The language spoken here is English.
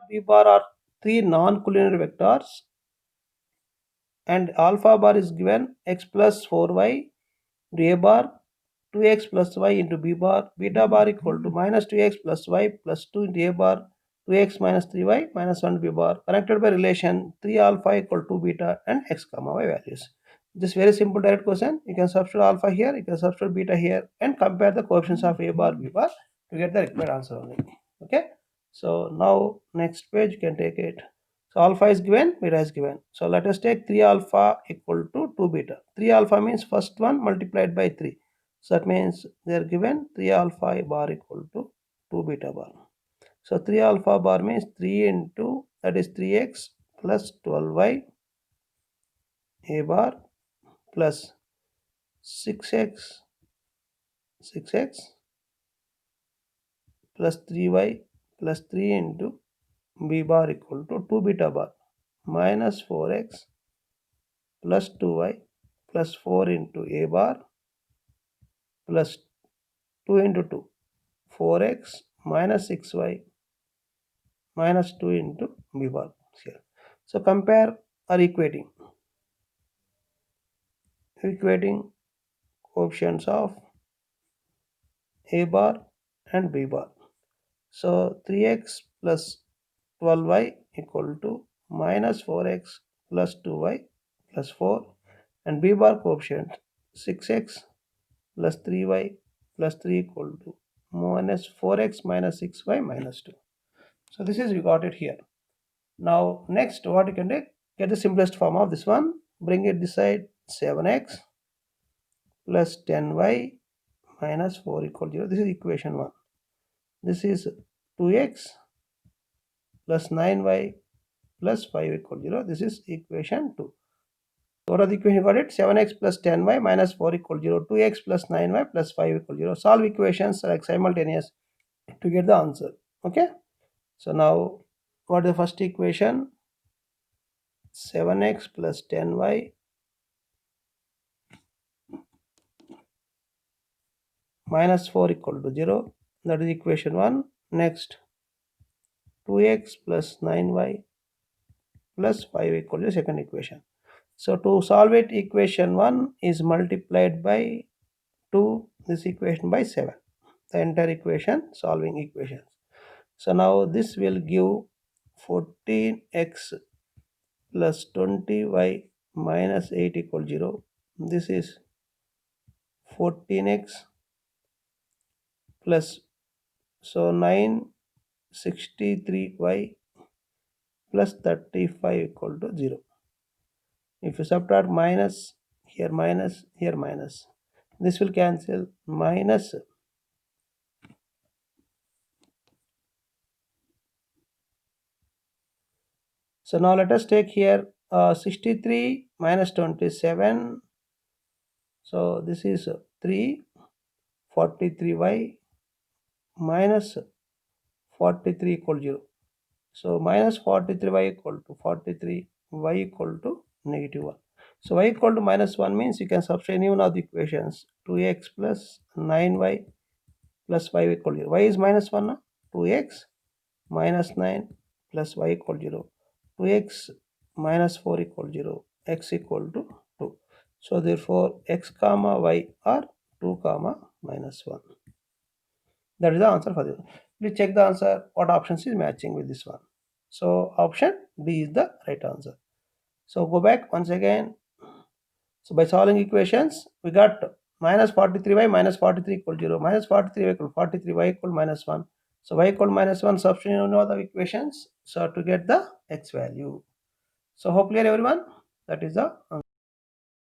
b bar are three non-collinear vectors, and alpha bar is given x plus 4y into a bar, 2x plus y into b bar, beta bar equal to minus 2x plus y plus 2 into a bar, 2x minus 3y minus 1 b bar, connected by relation 3 alpha equal to beta and x comma y values. This very simple direct question. You can substitute alpha here, you can substitute beta here, and compare the coefficients of a bar, b bar to get the required answer only. Okay. So now next page you can take it. So alpha is given, beta is given. So let us take 3 alpha equal to 2 beta. 3 alpha means first one multiplied by 3. So that means they are given 3 alpha bar equal to 2 beta bar. So 3 alpha bar means 3 into, that is 3x plus 12y a bar plus 6x plus 3y plus 3 into b bar equal to 2 beta bar minus 4x plus 2y plus 4 into a bar plus 2 into 2, 4x minus 6y minus 2 into b bar here. So compare or equating coefficients of a bar and b bar. So 3x plus 12y equal to minus 4x plus 2y plus 4, and b bar coefficient 6x plus 3y plus 3 equal to minus 4x minus 6y minus 2. So this is, we got it here. Now next what you can do, get the simplest form of this one, bring it this side, 7x plus 10y minus 4 equal to 0. This is equation 1. This is 2x plus 9y plus 5 equal to 0. This is equation 2. What are the equation? Got it? 7x plus 10y minus 4 equal to 0. 2x plus 9y plus 5 equal to 0. Solve equations like simultaneous to get the answer. Okay. So now what is the first equation? 7x plus 10y minus 4 equal to 0. That is equation 1. Next 2x plus 9y plus 5 equal to second equation. So to solve it, equation 1 is multiplied by 2, this equation by 7. The entire equation, solving equations. So now this will give 14x plus 20y minus 8 equal 0. This is 14x plus, so 963y plus 35 equal to 0. If you subtract minus, here minus, here minus, this will cancel, minus. So now let us take here 63 minus 27. So this is 3, 43y minus 43 equal 0. So minus 43y equal to 43, y equal to negative 1. So y equal to minus 1 means you can substitute any one of the equations. 2x plus 9y plus 5 equal to 0. Y is minus 1. 2x minus 9 plus y equal to 0. 2x minus 4 equal to 0. X equal to 2. So therefore x comma y are 2 comma minus 1. That is the answer for this. Please check the answer, what options is matching with this one. So option B is the right answer. So go back once again. So by solving equations, we got minus 43y minus 43 equal 0, minus 43y equal 43y equal minus 1. So y equal minus 1, substitute in all the equations, so to get the x value. So hopefully everyone, that is the answer.